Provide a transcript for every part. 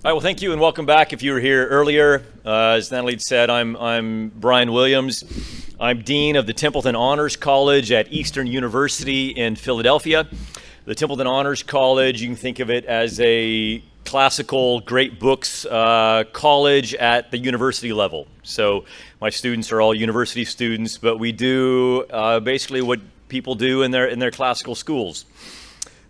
All right, well, thank you and welcome back. If you were here earlier, as Natalie said, I'm Brian Williams. I'm Dean of the Templeton Honors College at Eastern University in Philadelphia. The Templeton Honors College, you can think of it as a classical great books college at the university level. So my students are all university students, but we do basically what people do in their classical schools.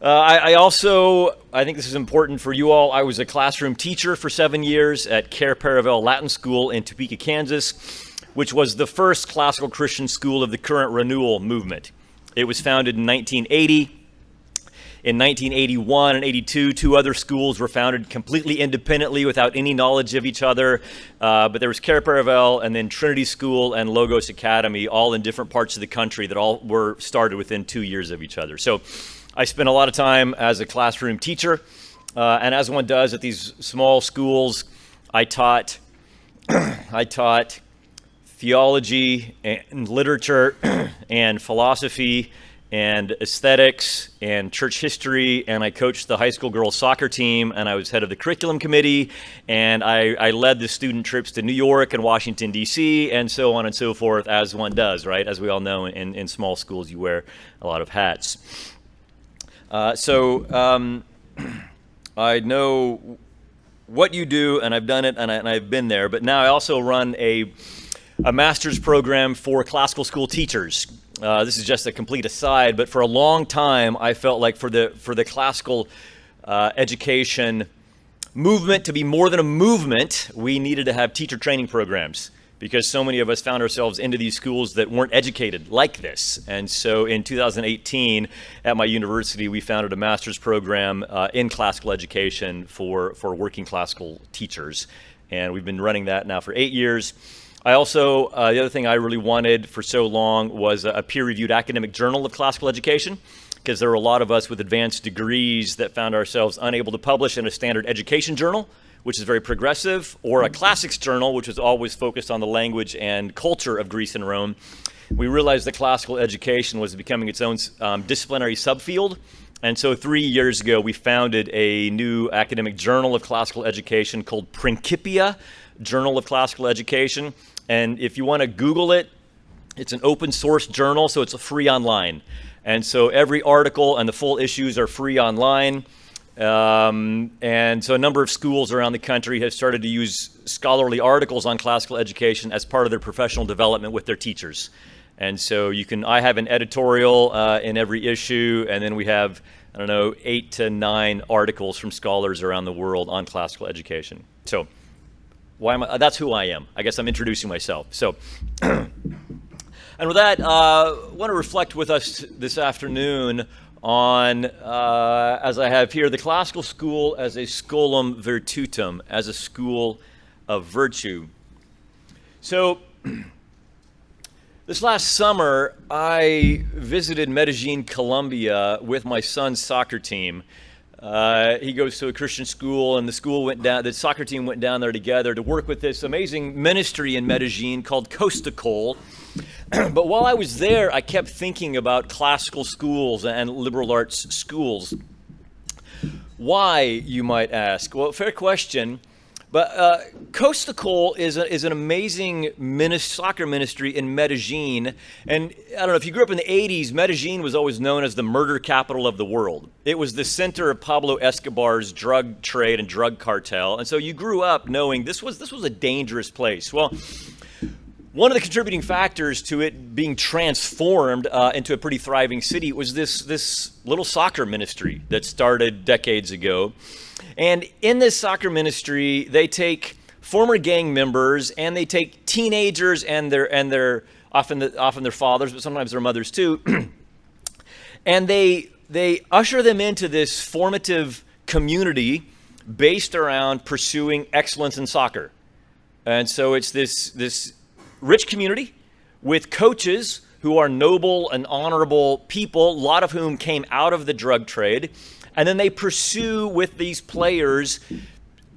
I think this is important for you all. I was a classroom teacher for 7 years at Care Paravel Latin School in Topeka, Kansas, which was the first classical Christian school of the current renewal movement. It was founded in 1980. In 1981 and 82, two other schools were founded completely independently without any knowledge of each other. But there was Care Paravel and then Trinity School and Logos Academy, all in different parts of the country that all were started within 2 years of each other. So I spent a lot of time as a classroom teacher, and as one does at these small schools, I taught theology and literature and philosophy and aesthetics and church history, and I coached the high school girls soccer team, and I was head of the curriculum committee, and I led the student trips to New York and Washington, D.C., and so on and so forth, as one does, right? As we all know, in small schools, you wear a lot of hats. I know what you do, and I've done it, and I've been there, but now I also run a master's program for classical school teachers. This is just a complete aside, but for a long time, I felt like for the classical education movement to be more than a movement, we needed to have teacher training programs, because so many of us found ourselves into these schools that weren't educated like this. And so in 2018, at my university, we founded a master's program in classical education for working classical teachers. And we've been running that now for 8 years. I also, the other thing I really wanted for so long was a peer-reviewed academic journal of classical education, because there were a lot of us with advanced degrees that found ourselves unable to publish in a standard education journal, which is very progressive, or a classics journal, which was always focused on the language and culture of Greece and Rome. We realized that classical education was becoming its own disciplinary subfield. And so 3 years ago, we founded a new academic journal of classical education called Principia, Journal of Classical Education. And if you want to Google it, it's an open source journal, so it's free online. And so every article and the full issues are free online. And so a number of schools around the country have started to use scholarly articles on classical education as part of their professional development with their teachers. And so I have an editorial in every issue, and then we have, 8 to 9 articles from scholars around the world on classical education. So that's who I am. I guess I'm introducing myself. So, and with that, I want to reflect with us this afternoon on, as I have here, the classical school as a Scholam Virtutum, as a school of virtue. So, this last summer, I visited Medellin, Colombia with my son's soccer team. He goes to a Christian school, and the soccer team went down there together to work with this amazing ministry in Medellin called Costacol. But while I was there, I kept thinking about classical schools and liberal arts schools. Why, you might ask? Well, fair question. But Costacol is an amazing soccer ministry in Medellin. And I don't know, if you grew up in the 80s, Medellin was always known as the murder capital of the world. It was the center of Pablo Escobar's drug trade and drug cartel. And so you grew up knowing this was a dangerous place. Well, one of the contributing factors to it being transformed into a pretty thriving city was this little soccer ministry that started decades ago. And in this soccer ministry, they take former gang members and they take teenagers and their often their fathers, but sometimes their mothers too, and they usher them into this formative community based around pursuing excellence in soccer. And so it's this rich community with coaches who are noble and honorable people, a lot of whom came out of the drug trade, and then they pursue with these players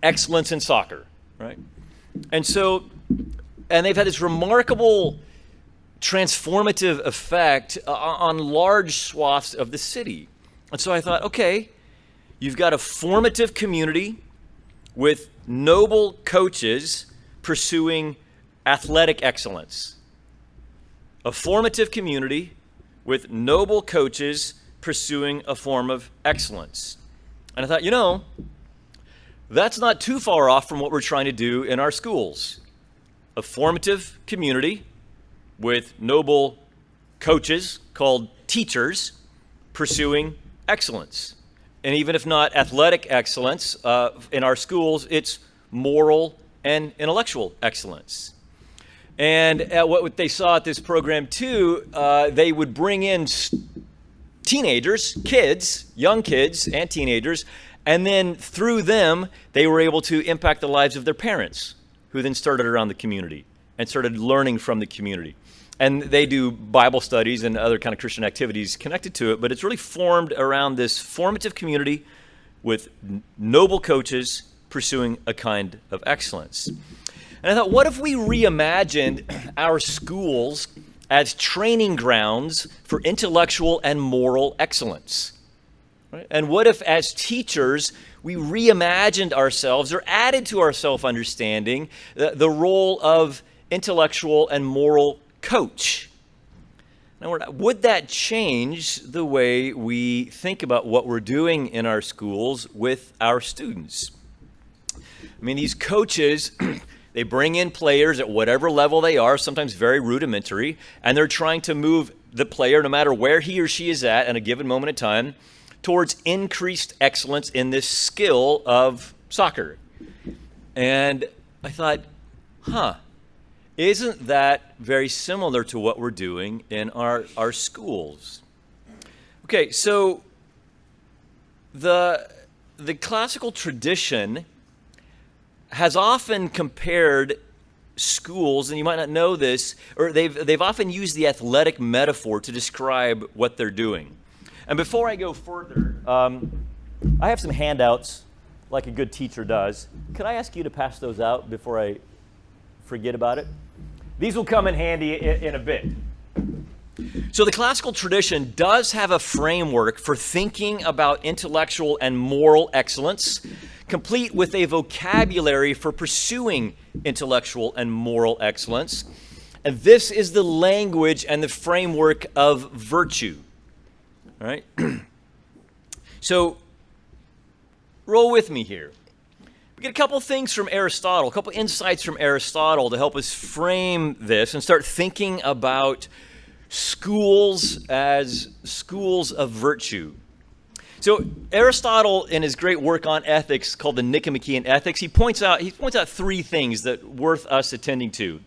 excellence in soccer, right? And they've had this remarkable transformative effect on large swaths of the city. And so I thought, okay, you've got a formative community with noble coaches pursuing athletic excellence. A formative community with noble coaches pursuing a form of excellence. And I thought, that's not too far off from what we're trying to do in our schools. A formative community with noble coaches called teachers pursuing excellence. And even if not athletic excellence, in our schools, it's moral and intellectual excellence. And what they saw at this program too, they would bring in teenagers, kids, young kids and teenagers, and then through them, they were able to impact the lives of their parents, who then started around the community and started learning from the community. And they do Bible studies and other kind of Christian activities connected to it, but it's really formed around this formative community with noble coaches pursuing a kind of excellence. And I thought, what if we reimagined our schools as training grounds for intellectual and moral excellence? Right? And what if, as teachers, we reimagined ourselves or added to our self-understanding the role of intellectual and moral coach? Now, would that change the way we think about what we're doing in our schools with our students? I mean, these coaches, they bring in players at whatever level they are, sometimes very rudimentary, and they're trying to move the player, no matter where he or she is at a given moment in time, towards increased excellence in this skill of soccer. And I thought, isn't that very similar to what we're doing in our schools? Okay, so the classical tradition has often compared schools, and you might not know this, or they've often used the athletic metaphor to describe what they're doing. And before I go further, I have some handouts, like a good teacher does. Could I ask you to pass those out before I forget about it? These will come in handy in a bit. So the classical tradition does have a framework for thinking about intellectual and moral excellence, complete with a vocabulary for pursuing intellectual and moral excellence. And this is the language and the framework of virtue. All right? So roll with me here. We get a couple things from Aristotle, a couple insights from Aristotle to help us frame this and start thinking about schools as schools of virtue. So Aristotle, in his great work on ethics called the Nicomachean Ethics, he points out three things that are worth us attending to.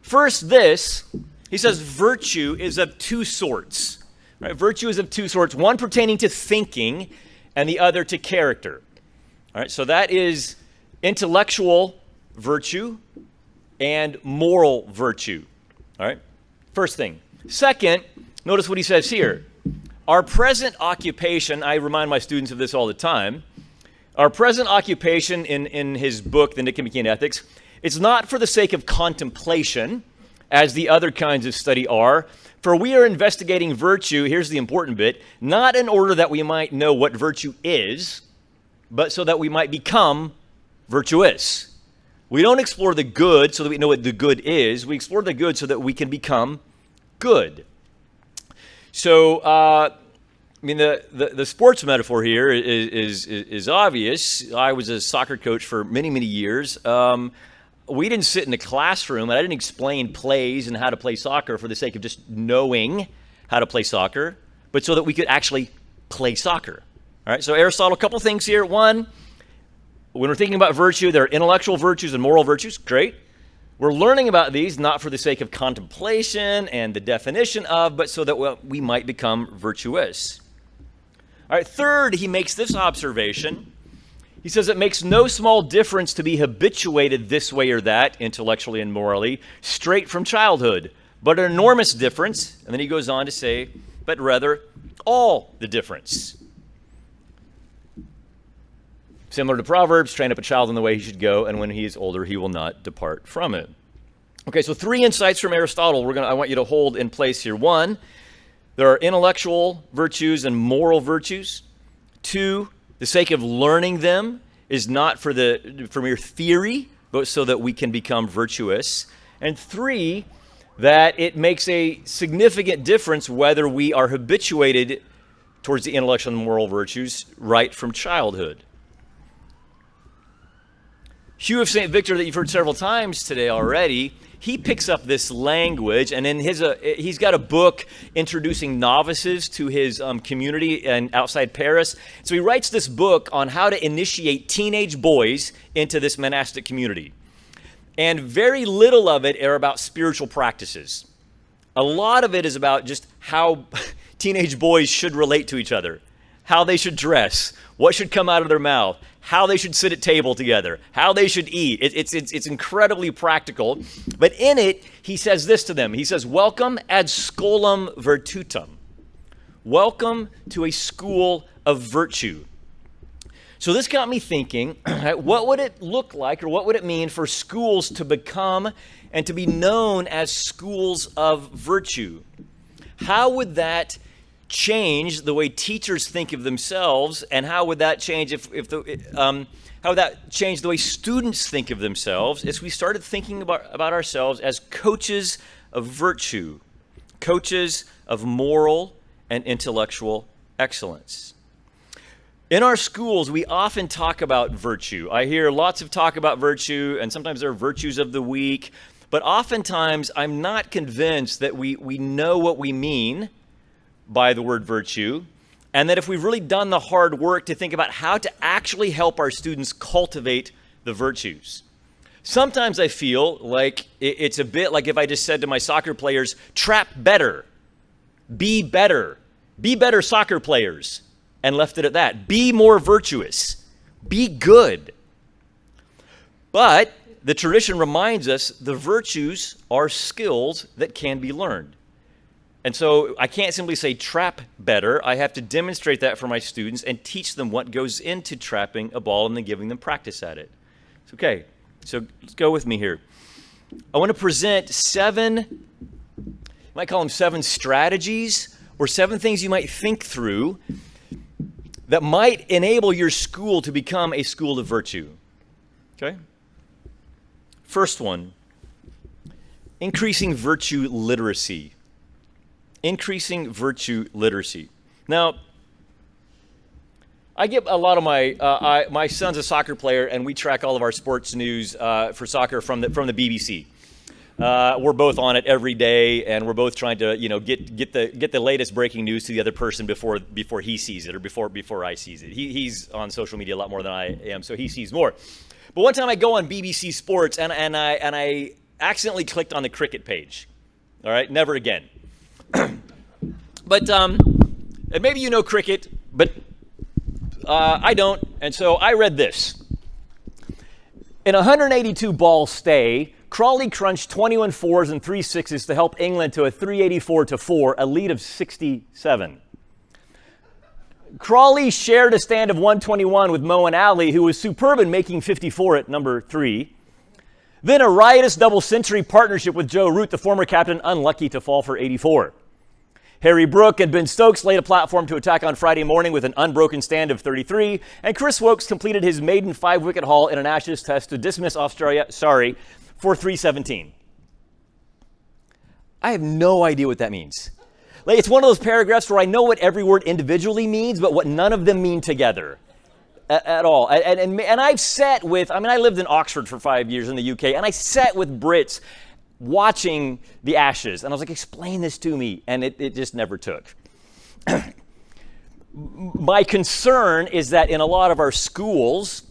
First, he says virtue is of two sorts. Right? Virtue is of two sorts, one pertaining to thinking and the other to character. All right, so that is intellectual virtue and moral virtue. All right, first thing. Second, notice what he says here. Our present occupation, I remind my students of this all the time, our present occupation in his book, The Nicomachean Ethics, it's not for the sake of contemplation, as the other kinds of study are, for we are investigating virtue, here's the important bit, not in order that we might know what virtue is, but so that we might become virtuous. We don't explore the good so that we know what the good is. We explore the good so that we can become good. So, the sports metaphor here is obvious. I was a soccer coach for many, many years. We didn't sit in a classroom, and I didn't explain plays and how to play soccer for the sake of just knowing how to play soccer, but so that we could actually play soccer. All right, so Aristotle, a couple things here. One, when we're thinking about virtue, there are intellectual virtues and moral virtues. Great. We're learning about these not for the sake of contemplation and the definition of, but so that we might become virtuous. All right, third, he makes this observation. He says it makes no small difference to be habituated this way or that, intellectually and morally, straight from childhood, but an enormous difference, and then he goes on to say, but rather all the difference. Similar to Proverbs, train up a child in the way he should go, and when he is older, he will not depart from it. Okay, so three insights from Aristotle I want you to hold in place here. One, there are intellectual virtues and moral virtues. Two, the sake of learning them is not for mere theory, but so that we can become virtuous. And 3, that it makes a significant difference whether we are habituated towards the intellectual and moral virtues right from childhood. Hugh of St. Victor, that you've heard several times today already, he picks up this language, and in he's got a book introducing novices to his community and outside Paris. So he writes this book on how to initiate teenage boys into this monastic community. And very little of it are about spiritual practices. A lot of it is about just how teenage boys should relate to each other, how they should dress, what should come out of their mouth, how they should sit at table together, how they should eat. It's incredibly practical. But in it, he says this to them. He says, welcome ad Scholam Virtutum. Welcome to a school of virtue. So this got me thinking, what would it look like, or what would it mean for schools to become and to be known as schools of virtue? How would that change the way teachers think of themselves, and how would that change how would that change the way students think of themselves as we started thinking about ourselves as coaches of virtue, coaches of moral and intellectual excellence? In our schools, we often talk about virtue. I hear lots of talk about virtue, and sometimes there are virtues of the week, but oftentimes I'm not convinced that we know what we mean by the word virtue, and that if we've really done the hard work to think about how to actually help our students cultivate the virtues. Sometimes I feel like it's a bit like if I just said to my soccer players, trap better, be better soccer players, and left it at that. Be more virtuous, be good. But the tradition reminds us the virtues are skills that can be learned. And so I can't simply say trap better. I have to demonstrate that for my students and teach them what goes into trapping a ball and then giving them practice at it. It's okay. So let's go with me here. I want to present 7, you might call them 7 strategies or 7 things you might think through that might enable your school to become a school of virtue. Okay? First one, increasing virtue literacy. Increasing virtue literacy. Now, I get a lot of my son's a soccer player, and we track all of our sports news for soccer from the BBC. We're both on it every day, and we're both trying to get the latest breaking news to the other person before he sees it, or before I sees it. He's on social media a lot more than I am, so he sees more. But one time I go on BBC Sports, and I accidentally clicked on the cricket page. All right, never again. But and maybe you know cricket, but I don't, and so I read this. In a 182-ball stay, Crawley crunched 21 fours and 3 sixes to help England to a 384-4, a lead of 67. Crawley shared a stand of 121 with Moeen Ali, who was superb in making 54 at number 3. Then a riotous double-century partnership with Joe Root, the former captain, unlucky to fall for 84. Harry Brook and Ben Stokes laid a platform to attack on Friday morning with an unbroken stand of 33, and Chris Wokes completed his maiden 5-wicket haul in an Ashes test to dismiss Australia, for 317. I have no idea what that means. Like, it's one of those paragraphs where I know what every word individually means, but what none of them mean together at all. And I've sat with, I lived in Oxford for 5 years in the UK, and I sat with Brits watching the Ashes, and I was like, explain this to me, and it just never took. My concern is that in a lot of our schools,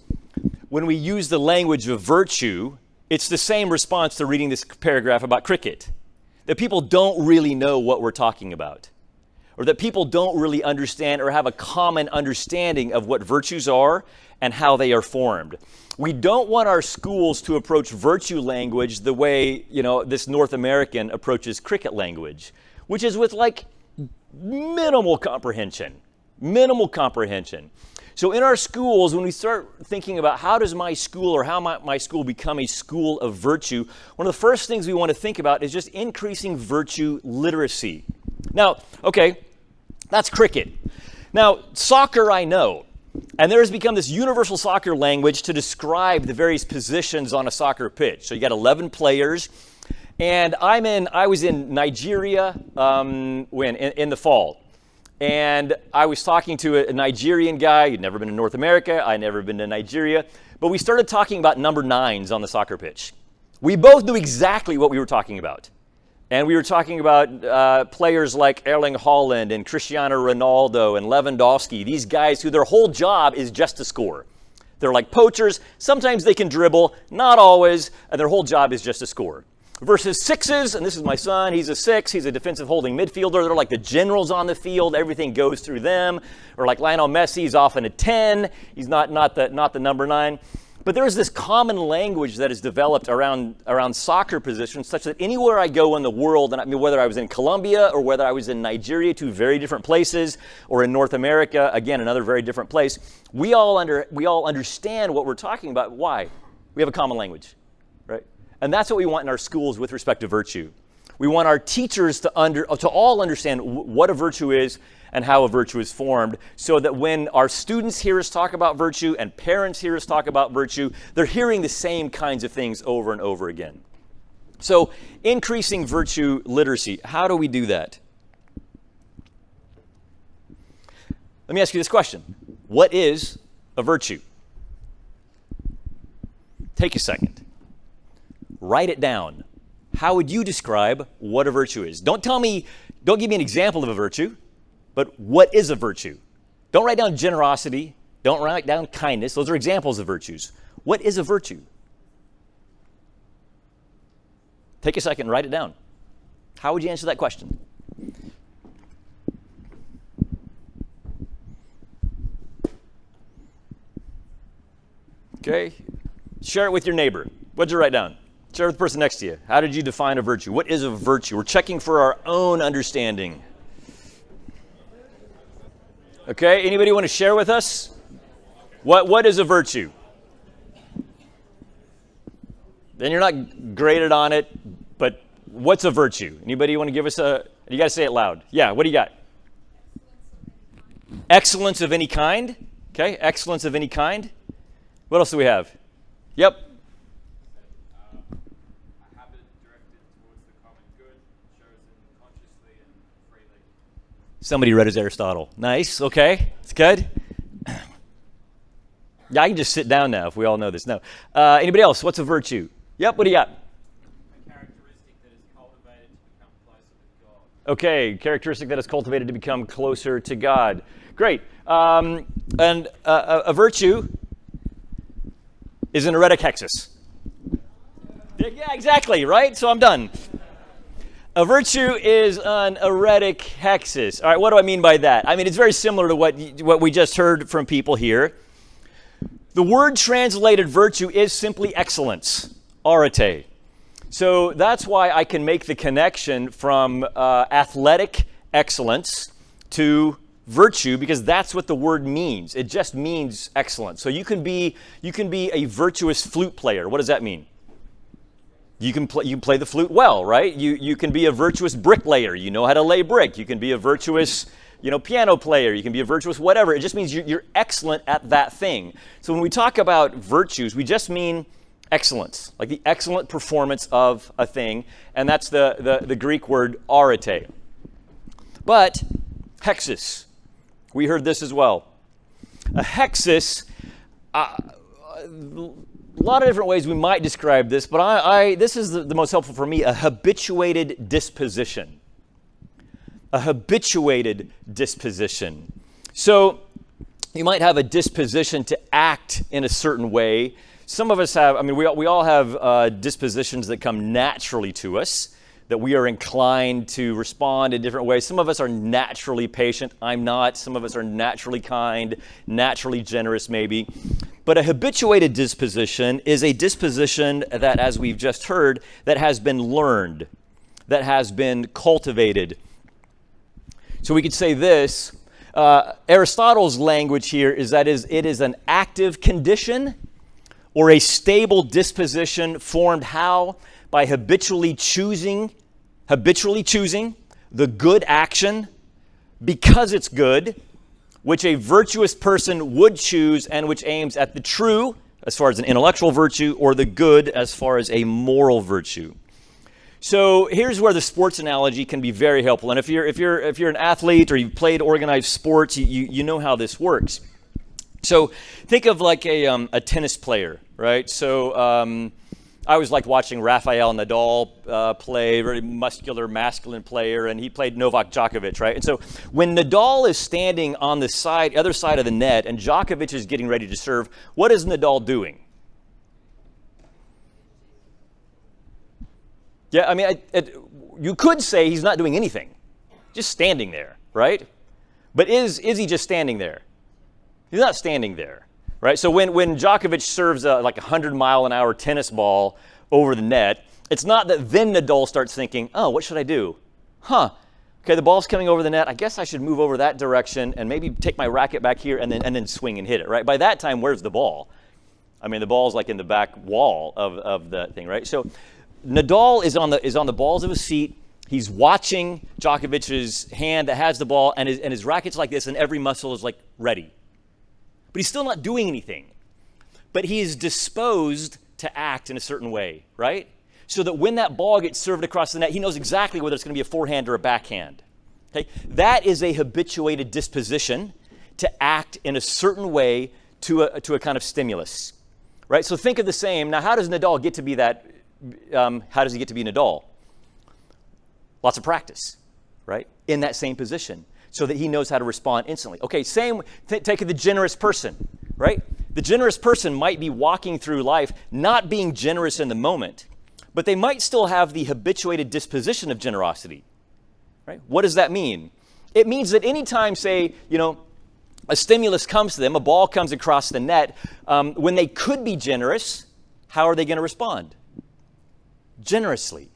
when we use the language of virtue, it's the same response to reading this paragraph about cricket, that people don't really know what we're talking about, or that people don't really understand or have a common understanding of what virtues are and how they are formed. We don't want our schools to approach virtue language the way, this North American approaches cricket language, which is with minimal comprehension. So in our schools, when we start thinking about how does my school or how my school become a school of virtue, one of the first things we want to think about is just increasing virtue literacy. Now, okay, that's cricket. Now, soccer I know. And there has become this universal soccer language to describe the various positions on a soccer pitch. So you got 11 players, and I was in Nigeria in the fall. And I was talking to a Nigerian guy. He'd never been to North America. I'd never been to Nigeria. But we started talking about number 9s on the soccer pitch. We both knew exactly what we were talking about. And we were talking about players like Erling Haaland and Cristiano Ronaldo and Lewandowski, these guys who their whole job is just to score. They're like poachers. Sometimes they can dribble, not always, and their whole job is just to score. Versus 6s, and this is my son, he's a 6, he's a defensive holding midfielder. They're like the generals on the field, everything goes through them. Or like Lionel Messi, he's often a 10, he's not the number 9. But there is this common language that is developed around soccer positions such that anywhere I go in the world, and I mean whether I was in Colombia or whether I was in Nigeria, two very different places, or in North America, again, another very different place, we all understand what we're talking about. Why? We have a common language, right? And that's what we want in our schools with respect to virtue. We want our teachers to all understand what a virtue is and how a virtue is formed, so that when our students hear us talk about virtue and parents hear us talk about virtue, they're hearing the same kinds of things over and over again. So increasing virtue literacy, how do we do that? Let me ask you this question. What is a virtue? Take a second. Write it down. How would you describe what a virtue is? Don't give me an example of a virtue, but what is a virtue? Don't write down generosity. Don't write down kindness. Those are examples of virtues. What is a virtue? Take a second and write it down. How would you answer that question? Okay. Share it with your neighbor. What'd you write down? Share it with the person next to you. How did you define a virtue? What is a virtue? We're checking for our own understanding. Okay, anybody want to share with us? What is a virtue? Then you're not graded on it, but what's a virtue? Anybody want to give us you got to say it loud. Yeah, what do you got? Excellence of any kind. Okay, excellence of any kind. What else do we have? Yep. A habit directed towards the common good, chosen consciously and freely. Somebody read as Aristotle. Nice, okay, it's good. Yeah, I can just sit down now if we all know this. No. Anybody else? What's a virtue? Yep, what do you got? A characteristic that is cultivated to become closer to God. Okay, characteristic that is cultivated to become closer to God. Great. And a virtue is an eretic hexis. Yeah, exactly, right? So I'm done. A virtue is an eretic hexis. All right, what do I mean by that? I mean, it's very similar to what we just heard from people here. The word translated virtue is simply excellence, arete. So that's why I can make the connection from athletic excellence to virtue, because that's what the word means. It just means excellence. So you can be a virtuous flute player. What does that mean? You can play the flute well, right? You can be a virtuous bricklayer. You know how to lay brick. You can be a virtuous, piano player. You can be a virtuous whatever. It just means you're excellent at that thing. So when we talk about virtues, we just mean excellence, like the excellent performance of a thing, and that's the Greek word arete. But hexis, we heard this as well. A hexis, a lot of different ways we might describe this, but this is the most helpful for me, a habituated disposition. A habituated disposition. So you might have a disposition to act in a certain way. Some of us have, we all have dispositions that come naturally to us, that we are inclined to respond in different ways. Some of us are naturally patient. I'm not. Some of us are naturally kind, naturally generous maybe. But a habituated disposition is a disposition that, as we've just heard, that has been learned, that has been cultivated. So we could say this, Aristotle's language here is that it is an active condition or a stable disposition formed how? By habitually choosing the good action because it's good, which a virtuous person would choose and which aims at the true, as far as an intellectual virtue, or the good, as far as a moral virtue. So here's where the sports analogy can be very helpful. And if you're an athlete or you've played organized sports, you know how this works. So think of like a tennis player, right? So I always liked watching Rafael Nadal play, very muscular, masculine player, and he played Novak Djokovic, right? And so when Nadal is standing on the other side of the net, and Djokovic is getting ready to serve, what is Nadal doing? Yeah, I mean, you could say he's not doing anything, just standing there, right? But is he just standing there? He's not standing there, right? So when Djokovic serves like a 100-mile-an-hour tennis ball over the net, it's not that then Nadal starts thinking, oh, what should I do? Okay, the ball's coming over the net. I guess I should move over that direction and maybe take my racket back here and then swing and hit it, right? By that time, where's the ball? I mean, the ball's like in the back wall of the thing, right? So Nadal is on the balls of his feet. He's watching Djokovic's hand that has the ball, and his racket's like this, and every muscle is like ready. But he's still not doing anything. But he is disposed to act in a certain way, right? So that when that ball gets served across the net, he knows exactly whether it's going to be a forehand or a backhand. Okay? That is a habituated disposition to act in a certain way to a kind of stimulus, right? So think of the same. Now, how does Nadal get to be that? How does he get to be Nadal? Lots of practice, right? In that same position, so that he knows how to respond instantly. Okay, take the generous person, right? The generous person might be walking through life not being generous in the moment, but they might still have the habituated disposition of generosity, right? What does that mean? It means that anytime, say, a stimulus comes to them, a ball comes across the net, when they could be generous, how are they going to respond? Generously,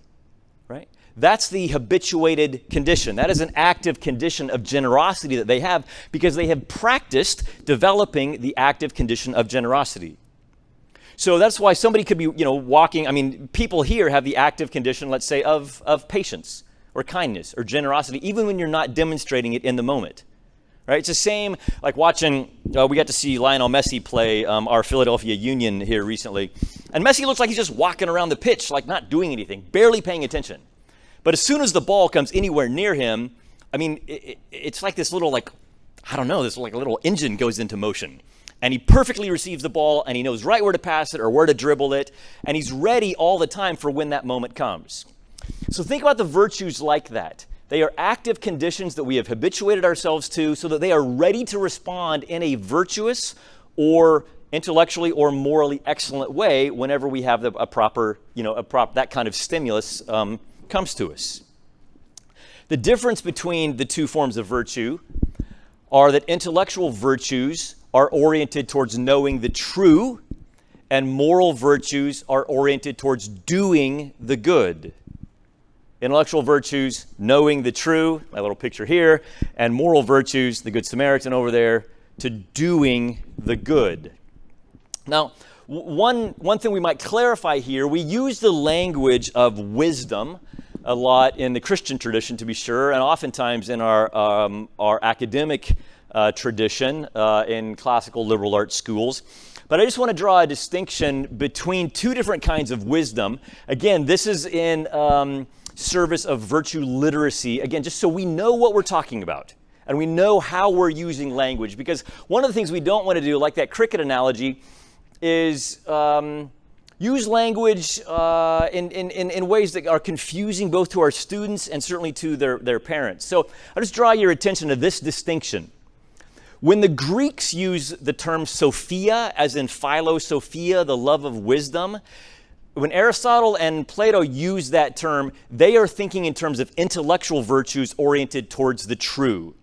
right? That's the habituated condition. That is an active condition of generosity that they have because they have practiced developing the active condition of generosity. So that's why somebody could be, walking. I mean, people here have the active condition, let's say, of patience or kindness or generosity, even when you're not demonstrating it in the moment. Right? It's the same like watching, we got to see Lionel Messi play our Philadelphia Union here recently. And Messi looks like he's just walking around the pitch, like not doing anything, barely paying attention. But as soon as the ball comes anywhere near him, I mean, it's like this little, this little engine goes into motion. And he perfectly receives the ball, and he knows right where to pass it or where to dribble it. And he's ready all the time for when that moment comes. So think about the virtues like that. They are active conditions that we have habituated ourselves to so that they are ready to respond in a virtuous or intellectually or morally excellent way whenever we have a proper that kind of stimulus comes to us. The difference between the two forms of virtue are that intellectual virtues are oriented towards knowing the true, and moral virtues are oriented towards doing the good. Intellectual virtues, knowing the true, my little picture here, and moral virtues, the Good Samaritan over there, to doing the good. Now, one thing we might clarify here, we use the language of wisdom a lot in the Christian tradition, to be sure, and oftentimes in our academic tradition in classical liberal arts schools. But I just want to draw a distinction between two different kinds of wisdom. Again, this is in service of virtue literacy, again, just so we know what we're talking about and we know how we're using language. Because one of the things we don't want to do, like that cricket analogy, is use language in ways that are confusing both to our students and certainly to their parents. So I'll just draw your attention to this distinction. When the Greeks use the term Sophia, as in philosophia, the love of wisdom, when Aristotle and Plato use that term, they are thinking in terms of intellectual virtues oriented towards the true.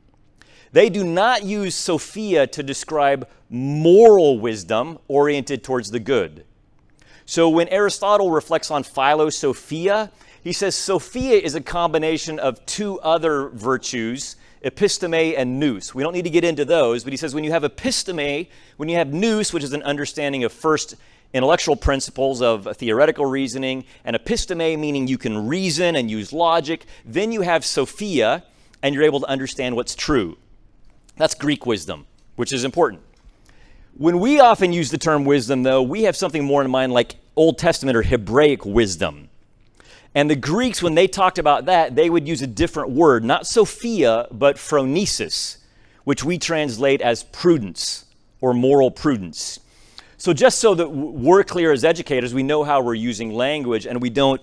They do not use Sophia to describe moral wisdom oriented towards the good. So when Aristotle reflects on philosophia, he says Sophia is a combination of two other virtues, episteme and nous. We don't need to get into those, but he says when you have episteme, when you have nous, which is an understanding of first intellectual principles of theoretical reasoning, and episteme meaning you can reason and use logic, then you have Sophia, and you're able to understand what's true. That's Greek wisdom, which is important. When we often use the term wisdom, though, we have something more in mind like Old Testament or Hebraic wisdom. And the Greeks, when they talked about that, they would use a different word, not Sophia, but phronesis, which we translate as prudence or moral prudence. So just so that we're clear as educators, we know how we're using language, and we're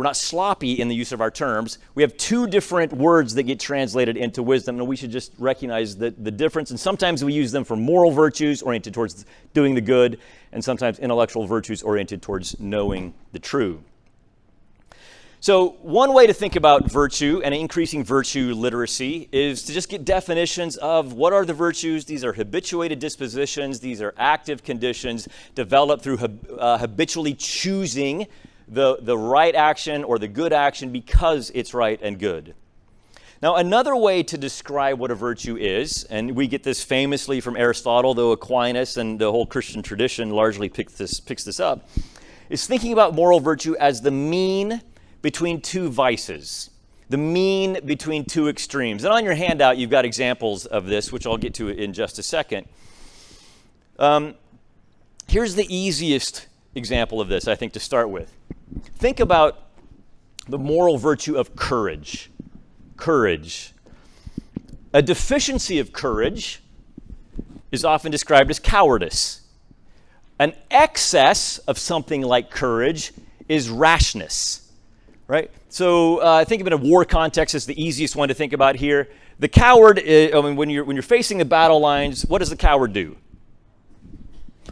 not sloppy in the use of our terms. We have two different words that get translated into wisdom, and we should just recognize the difference. And sometimes we use them for moral virtues oriented towards doing the good, and sometimes intellectual virtues oriented towards knowing the true. So one way to think about virtue and increasing virtue literacy is to just get definitions of what are the virtues. These are habituated dispositions. These are active conditions developed through habitually choosing the right action or the good action because it's right and good. Now, another way to describe what a virtue is, and we get this famously from Aristotle, though Aquinas and the whole Christian tradition largely picks this up, is thinking about moral virtue as the mean between two vices, the mean between two extremes. And on your handout, you've got examples of this, which I'll get to in just a second. Here's the easiest example of this, I think, to start with. Think about the moral virtue of courage. Courage. A deficiency of courage is often described as cowardice. An excess of something like courage is rashness, right? So think of it in a war context as the easiest one to think about here. The coward, when you're facing the battle lines, what does the coward do?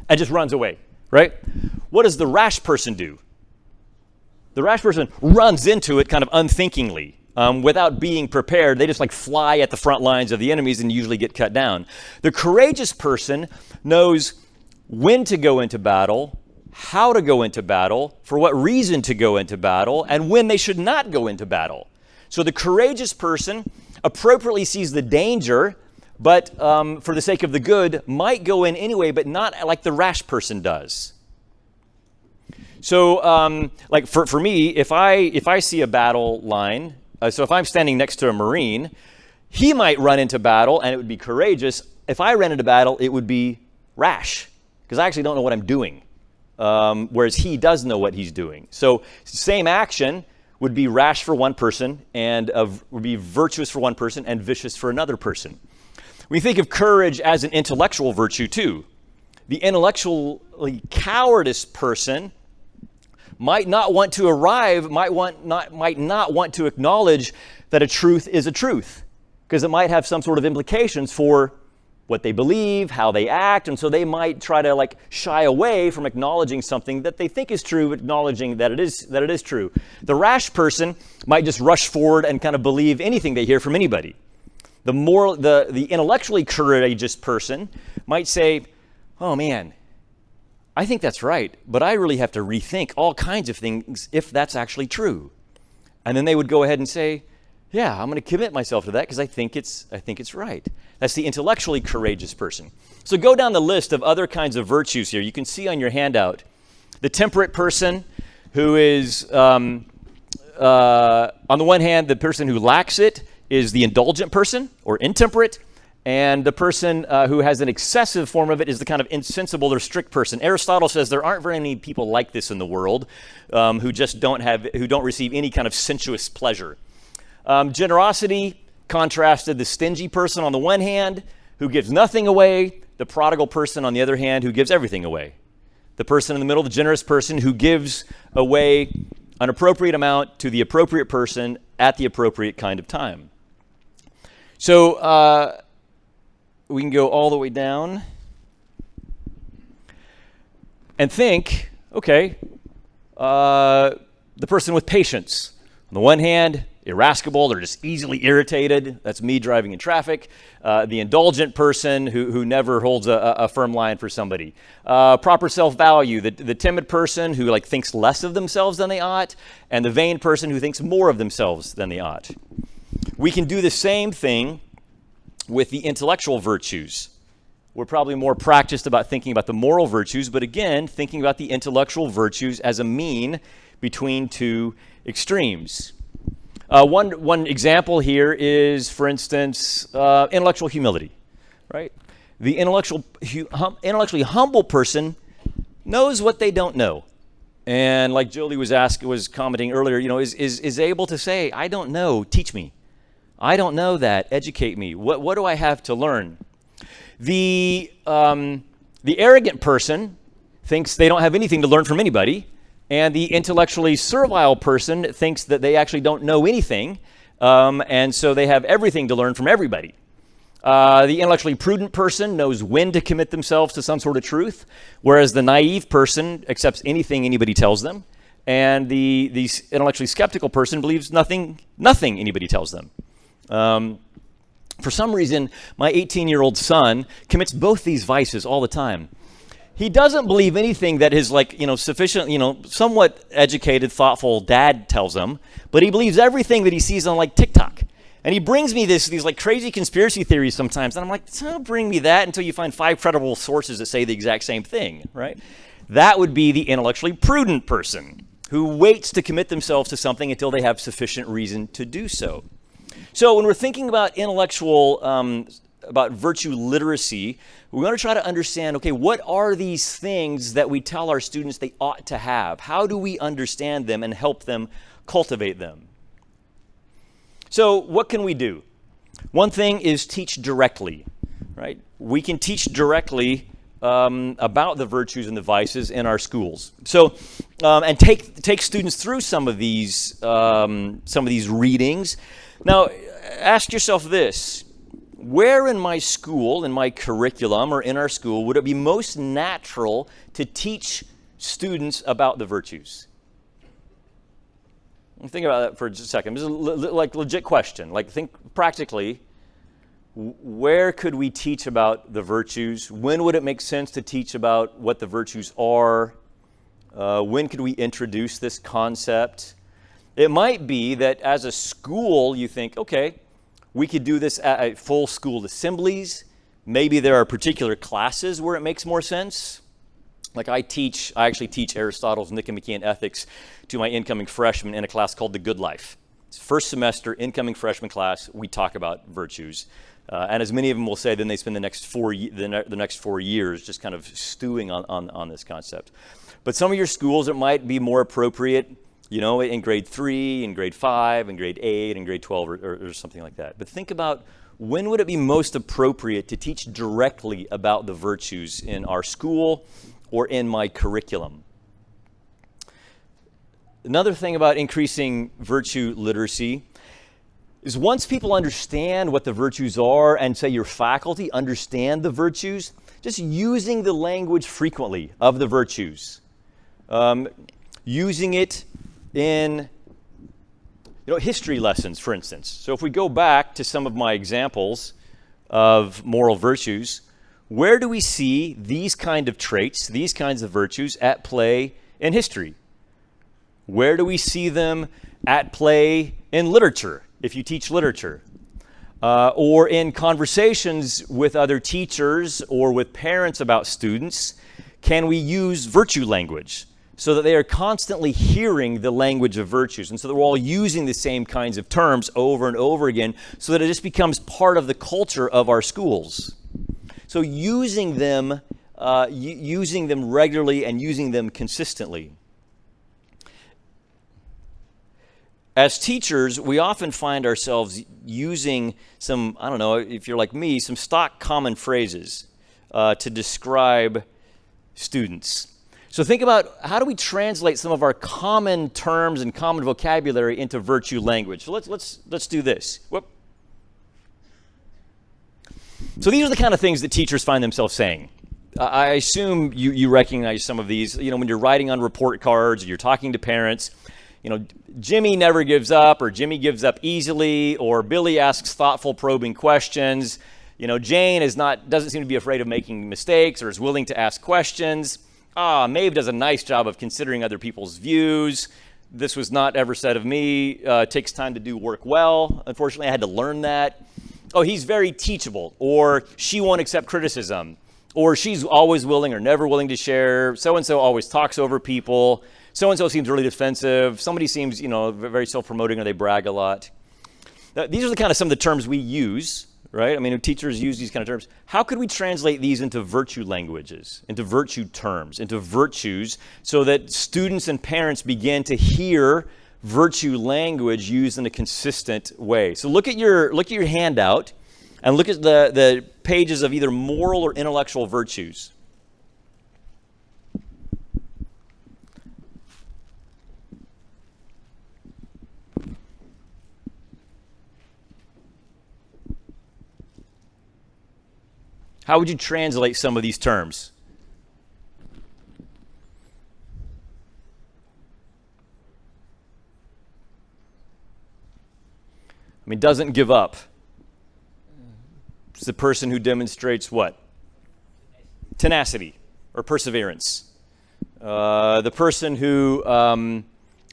And just runs away, right? What does the rash person do? The rash person runs into it kind of unthinkingly, without being prepared. They just fly at the front lines of the enemies and usually get cut down. The courageous person knows when to go into battle, how to go into battle, for what reason to go into battle, and when they should not go into battle. So the courageous person appropriately sees the danger, but for the sake of the good, might go in anyway, but not like the rash person does. So, for me, if I see a battle line, so if I'm standing next to a Marine, he might run into battle, and it would be courageous. If I ran into battle, it would be rash, because I actually don't know what I'm doing, whereas he does know what he's doing. So, same action would be rash for one person, and would be virtuous for one person, and vicious for another person. We think of courage as an intellectual virtue too. The intellectually cowardice person might not want to arrive, might not want to acknowledge that a truth is a truth, because it might have some sort of implications for what they believe, how they act, and so they might try to shy away from acknowledging something that they think is true, acknowledging that it is true. The rash person might just rush forward and kind of believe anything they hear from anybody. The intellectually courageous person might say, "Oh man, I think that's right, but I really have to rethink all kinds of things if that's actually true." And then they would go ahead and say, "Yeah, I'm going to commit myself to that because I think it's right." That's the intellectually courageous person. So go down the list of other kinds of virtues here. You can see on your handout the temperate person, who is, on the one hand, the person who lacks it is the indulgent person or intemperate. And the person who has an excessive form of it is the kind of insensible or strict person. Aristotle says there aren't very many people like this in the world who don't receive any kind of sensuous pleasure. Generosity contrasted the stingy person on the one hand, who gives nothing away, the prodigal person on the other hand, who gives everything away. The person in the middle, the generous person, who gives away an appropriate amount to the appropriate person at the appropriate kind of time. So we can go all the way down and think, okay, the person with patience. On the one hand, irascible, they're just easily irritated. That's me driving in traffic. The indulgent person who never holds a firm line for somebody. Proper self-value, the timid person who thinks less of themselves than they ought, and the vain person who thinks more of themselves than they ought. We can do the same thing with the intellectual virtues. We're probably more practiced about thinking about the moral virtues, but again, thinking about the intellectual virtues as a mean between two extremes. One example here is, for instance, intellectual humility, right? The intellectually humble person knows what they don't know. And like Jolie was commenting earlier, is able to say, I don't know, teach me. I don't know that, educate me. What do I have to learn? The arrogant person thinks they don't have anything to learn from anybody, and the intellectually servile person thinks that they actually don't know anything, and so they have everything to learn from everybody. The intellectually prudent person knows when to commit themselves to some sort of truth, whereas the naive person accepts anything anybody tells them, and the intellectually skeptical person believes nothing anybody tells them. For some reason, my 18-year-old son commits both these vices all the time. He doesn't believe anything that his sufficient, somewhat educated, thoughtful dad tells him, but he believes everything that he sees on TikTok. And he brings me these crazy conspiracy theories sometimes, and I'm like, don't bring me that until you find 5 credible sources that say the exact same thing, right? That would be the intellectually prudent person who waits to commit themselves to something until they have sufficient reason to do so. So when we're thinking about about virtue literacy, we want to try to understand, okay, what are these things that we tell our students they ought to have? How do we understand them and help them cultivate them? So what can we do? One thing is teach directly, right? We can teach directly about the virtues and the vices in our schools. So, and take students through some of these readings. Now, ask yourself this: where in my school, in my curriculum, or in our school would it be most natural to teach students about the virtues? Think about that for just a second. This is a legit question. Think practically. Where could we teach about the virtues? When would it make sense to teach about what the virtues are? When could we introduce this concept? It might be that as a school, you think, okay, we could do this at full school assemblies. Maybe there are particular classes where it makes more sense. I actually teach Aristotle's Nicomachean Ethics to my incoming freshmen in a class called The Good Life. It's first semester, incoming freshman class, we talk about virtues. And as many of them will say, then they spend the next 4 years just kind of stewing on this concept. But some of your schools, it might be more appropriate, in grade 3, in grade 5, in grade 8, in grade 12, or something like that. But think about, when would it be most appropriate to teach directly about the virtues in our school or in my curriculum? Another thing about increasing virtue literacy is once people understand what the virtues are, and say your faculty understand the virtues, just using the language frequently of the virtues. Using it in history lessons, for instance. So if we go back to some of my examples of moral virtues, where do we see these kind of traits, these kinds of virtues at play in history? Where do we see them at play in literature, if you teach literature? Or in conversations with other teachers or with parents about students, can we use virtue language so that they are constantly hearing the language of virtues, and so that we're all using the same kinds of terms over and over again, so that it just becomes part of the culture of our schools? So using them regularly and using them consistently. As teachers, we often find ourselves using some, I don't know, if you're like me, some stock common phrases to describe students. So think about, how do we translate some of our common terms and common vocabulary into virtue language? So let's do this. Whoop. So these are the kind of things that teachers find themselves saying. I assume you recognize some of these. When you're writing on report cards, or you're talking to parents, Jimmy never gives up, or Jimmy gives up easily, or Billy asks thoughtful, probing questions. Jane doesn't seem to be afraid of making mistakes, or is willing to ask questions. Maeve does a nice job of considering other people's views. This was not ever said of me. Takes time to do work well. Unfortunately, I had to learn that. Oh, he's very teachable, or she won't accept criticism, or she's always willing or never willing to share. So-and-so always talks over people. So-and-so seems really defensive. Somebody seems, very self-promoting, or they brag a lot. These are the kind of some of the terms we use, right? I mean, teachers use these kind of terms. How could we translate these into virtue languages, into virtue terms, into virtues, so that students and parents begin to hear virtue language used in a consistent way? So look at your handout and look at the pages of either moral or intellectual virtues. How would you translate some of these terms? I mean, doesn't give up. It's the person who demonstrates what? Tenacity or perseverance. The person who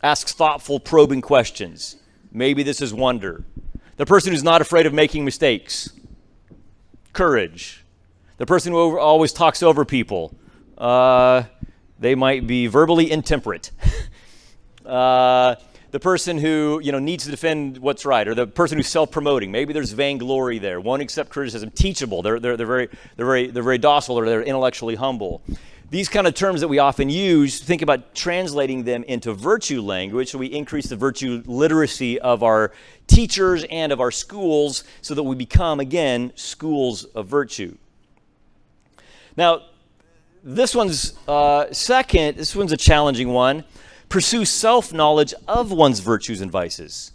asks thoughtful, probing questions. Maybe this is wonder. The person who's not afraid of making mistakes. Courage. The person who always talks over people. They might be verbally intemperate. The person who needs to defend what's right, or the person who's self-promoting. Maybe there's vainglory there. Won't accept criticism. Teachable. They're very docile, or they're intellectually humble. These kind of terms that we often use, think about translating them into virtue language, so we increase the virtue literacy of our teachers and of our schools, so that we become, again, schools of virtue. Now, this one's second. This one's a challenging one. Pursue self-knowledge of one's virtues and vices.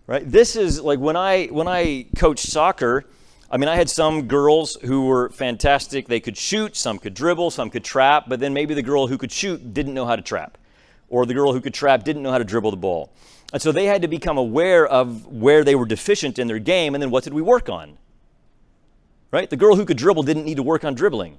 Right? This is like when I coached soccer. I mean, I had some girls who were fantastic. They could shoot, some could dribble, some could trap, but then maybe the girl who could shoot didn't know how to trap, or the girl who could trap didn't know how to dribble the ball. And so they had to become aware of where they were deficient in their game, and then what did we work on? Right? The girl who could dribble didn't need to work on dribbling.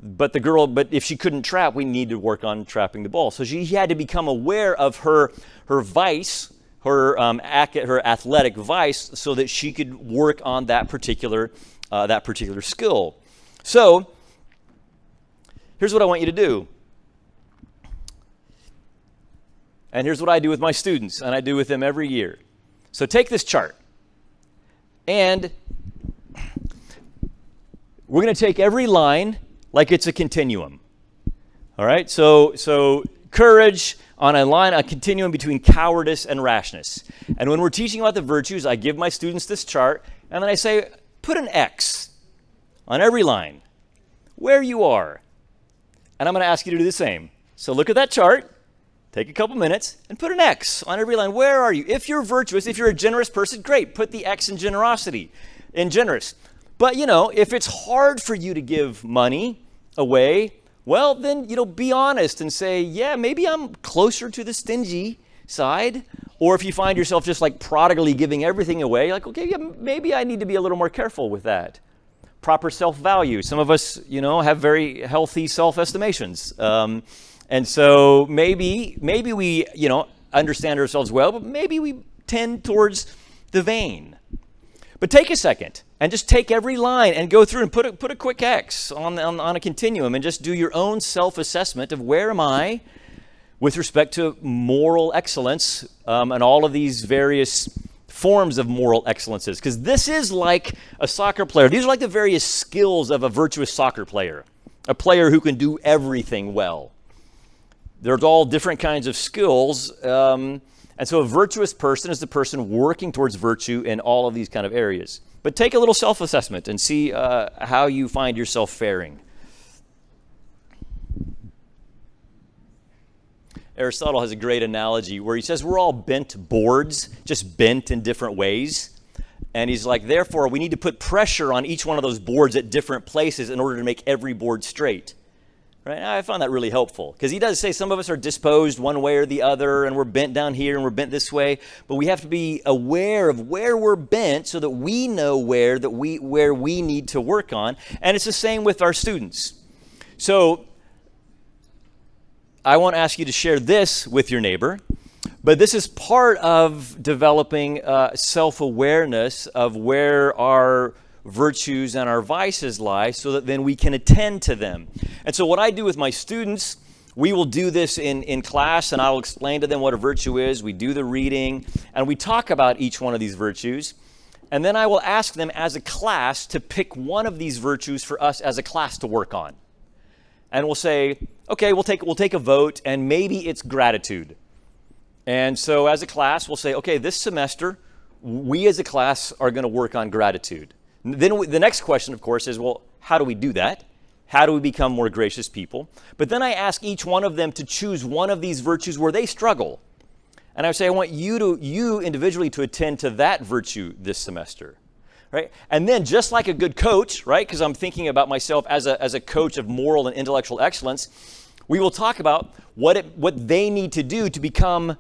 But if she couldn't trap, we needed to work on trapping the ball. So she had to become aware of her vice, her athletic vice, so that she could work on that particular skill. So here's what I want you to do. And here's what I do with my students, and I do with them every year. So take this chart, and we're going to take every line like it's a continuum. All right? So courage on a continuum between cowardice and rashness. And when we're teaching about the virtues, I give my students this chart, and then I say, put an X on every line where you are. And I'm going to ask you to do the same. So look at that chart, take a couple minutes, and put an X on every line. Where are you? If you're virtuous, if you're a generous person, great. Put the X in generosity, in generous. But, if it's hard for you to give money away, well, then, be honest and say, yeah, maybe I'm closer to the stingy side. Or if you find yourself just like prodigally giving everything away, like, okay, yeah, maybe I need to be a little more careful with that. Proper self-value. Some of us, have very healthy self-estimations. And so maybe we, understand ourselves well, but maybe we tend towards the vain. But take a second and just take every line and go through and put a quick X on a continuum and just do your own self-assessment of where am I with respect to moral excellence and all of these various forms of moral excellences. Because this is like a soccer player. These are like the various skills of a virtuous soccer player, a player who can do everything well. There's all different kinds of skills. And so a virtuous person is the person working towards virtue in all of these kind of areas. But take a little self-assessment and see how you find yourself faring. Aristotle has a great analogy where he says we're all bent boards, just bent in different ways. And he's like, therefore, we need to put pressure on each one of those boards at different places in order to make every board straight. Right? I found that really helpful because he does say some of us are disposed one way or the other, and we're bent down here and we're bent this way. But we have to be aware of where we're bent so that we know where we need to work on. And it's the same with our students. So I won't ask you to share this with your neighbor, but this is part of developing self-awareness of where our virtues and our vices lie so that then we can attend to them. And so what I do with my students We will do this in class, and I'll explain to them what a virtue is. We do the reading, and we talk about each one of these virtues. And then I will ask them as a class to pick one of these virtues for us as a class to work on. And we'll say, okay, we'll take a vote, and maybe it's gratitude. And so as a class, we'll say, okay, this semester, we as a class are going to work on gratitude. Then the next question, of course, is, well, how do we do that? How do we become more gracious people? But then I ask each one of them to choose one of these virtues where they struggle. And I would say, I want you individually to attend to that virtue this semester. Right? And then just like a good coach, right, because I'm thinking about myself as a coach of moral and intellectual excellence, we will talk about what they need to do to become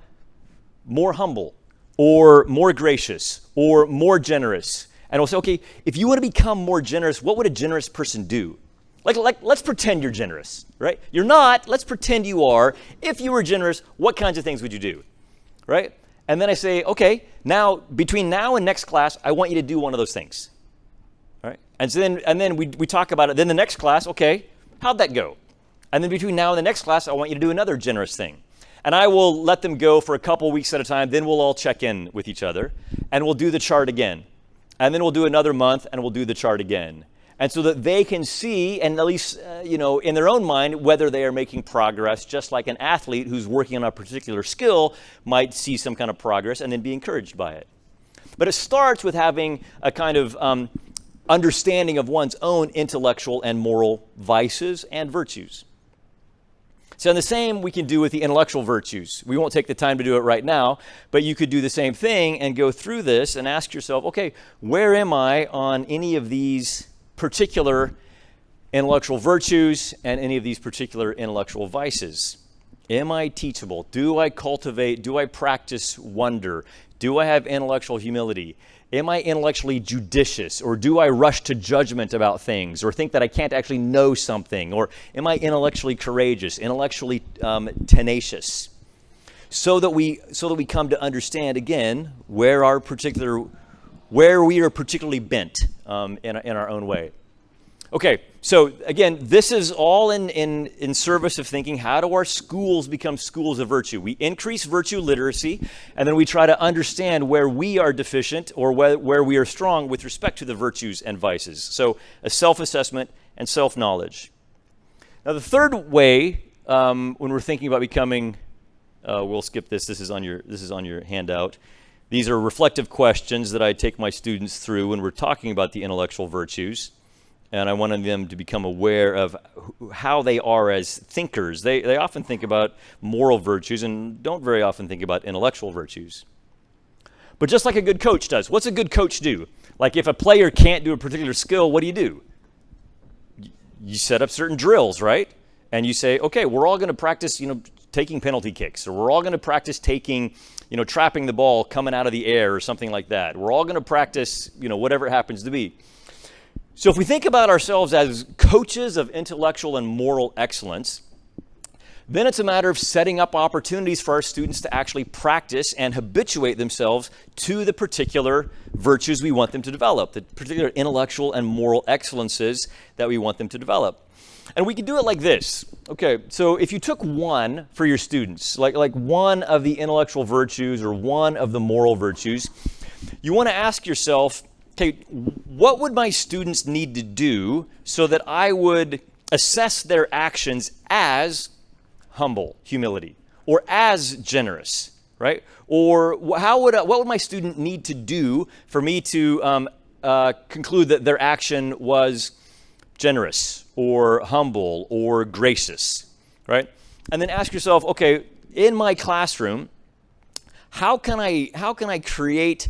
more humble or more gracious or more generous. And we'll say, okay, if you want to become more generous, what would a generous person do? Like let's pretend you're generous, right? You're not. Let's pretend you are. If you were generous, what kinds of things would you do, right? And then I say, okay, now between now and next class, I want you to do one of those things. All right? And then we talk about it. Then the next class, okay, how'd that go? And then between now and the next class, I want you to do another generous thing. And I will let them go for a couple weeks at a time. Then we'll all check in with each other, and we'll do the chart again. And then we'll do another month, and we'll do the chart again. And so that they can see, and at least, in their own mind, whether they are making progress, just like an athlete who's working on a particular skill might see some kind of progress and then be encouraged by it. But it starts with having a kind of understanding of one's own intellectual and moral vices and virtues. So the same we can do with the intellectual virtues. We won't take the time to do it right now, but you could do the same thing and go through this and ask yourself, okay, where am I on any of these particular intellectual virtues and any of these particular intellectual vices? Am I teachable? Do I practice wonder? Do I have intellectual humility? Am I intellectually judicious? Or do I rush to judgment about things? Or think that I can't actually know something? Or am I intellectually courageous, intellectually tenacious? So that we come to understand, again, where we are particularly bent in our own way. Okay, so again, this is all in service of thinking, how do our schools become schools of virtue? We increase virtue literacy, and then we try to understand where we are deficient or where we are strong with respect to the virtues and vices. So a self-assessment and self-knowledge. Now the third way, when we're thinking about becoming, we'll skip this. This is on your handout. These are reflective questions that I take my students through when we're talking about the intellectual virtues. And I wanted them to become aware of how they are as thinkers. They often think about moral virtues and don't very often think about intellectual virtues. But just like a good coach does, what's a good coach do? Like if a player can't do a particular skill, what do? You set up certain drills, right? And you say, okay, we're all going to practice, taking penalty kicks, or we're all going to practice taking, trapping the ball coming out of the air or something like that. We're all going to practice, whatever it happens to be. So if we think about ourselves as coaches of intellectual and moral excellence, then it's a matter of setting up opportunities for our students to actually practice and habituate themselves to the particular virtues we want them to develop, the particular intellectual and moral excellences that we want them to develop. And we can do it like this. Okay, so if you took one for your students, like one of the intellectual virtues or one of the moral virtues, you want to ask yourself, okay, what would my students need to do so that I would assess their actions as humble, humility, or as generous, right? Or what would my student need to do for me to conclude that their action was generous or humble or gracious, right? And then ask yourself, okay, in my classroom, how can I create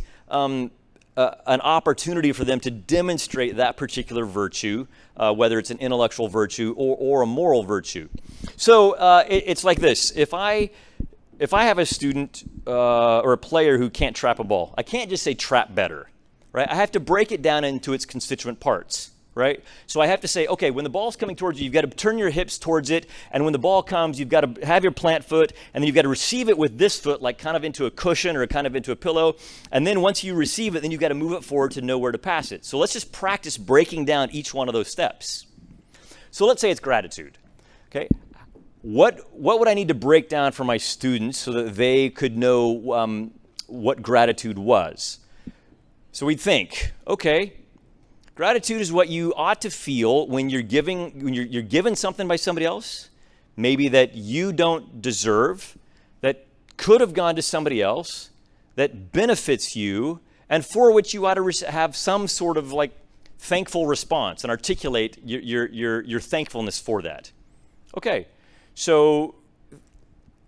an opportunity for them to demonstrate that particular virtue, whether it's an intellectual virtue or a moral virtue. So it's like this. If I have a student or a player who can't trap a ball, I can't just say trap better, right? I have to break it down into its constituent parts, right? So I have to say, okay, when the ball's coming towards you, you've got to turn your hips towards it, and when the ball comes, you've got to have your plant foot, and then you've got to receive it with this foot, like kind of into a cushion or kind of into a pillow, and then once you receive it, then you've got to move it forward to know where to pass it. So let's just practice breaking down each one of those steps. So let's say it's gratitude, okay? what would I need to break down for my students so that they could know what gratitude was? So we'd think, okay, gratitude is what you ought to feel when you're given something by somebody else, maybe that you don't deserve, that could have gone to somebody else, that benefits you, and for which you ought to have some sort of like thankful response and articulate your thankfulness for that. Okay, so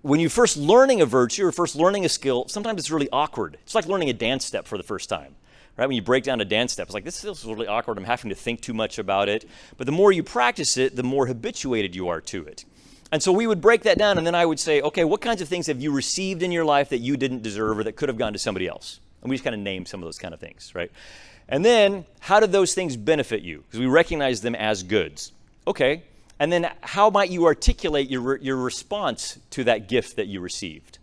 when you're first learning a virtue or first learning a skill, sometimes it's really awkward. It's like learning a dance step for the first time. Right? When you break down a dance step, it's like, this feels really awkward. I'm having to think too much about it. But the more you practice it, the more habituated you are to it. And so we would break that down, and then I would say, okay, what kinds of things have you received in your life that you didn't deserve or that could have gone to somebody else? And we just kind of name some of those kind of things, right? And then, how did those things benefit you? Because we recognize them as goods. Okay, and then how might you articulate your response to that gift that you received?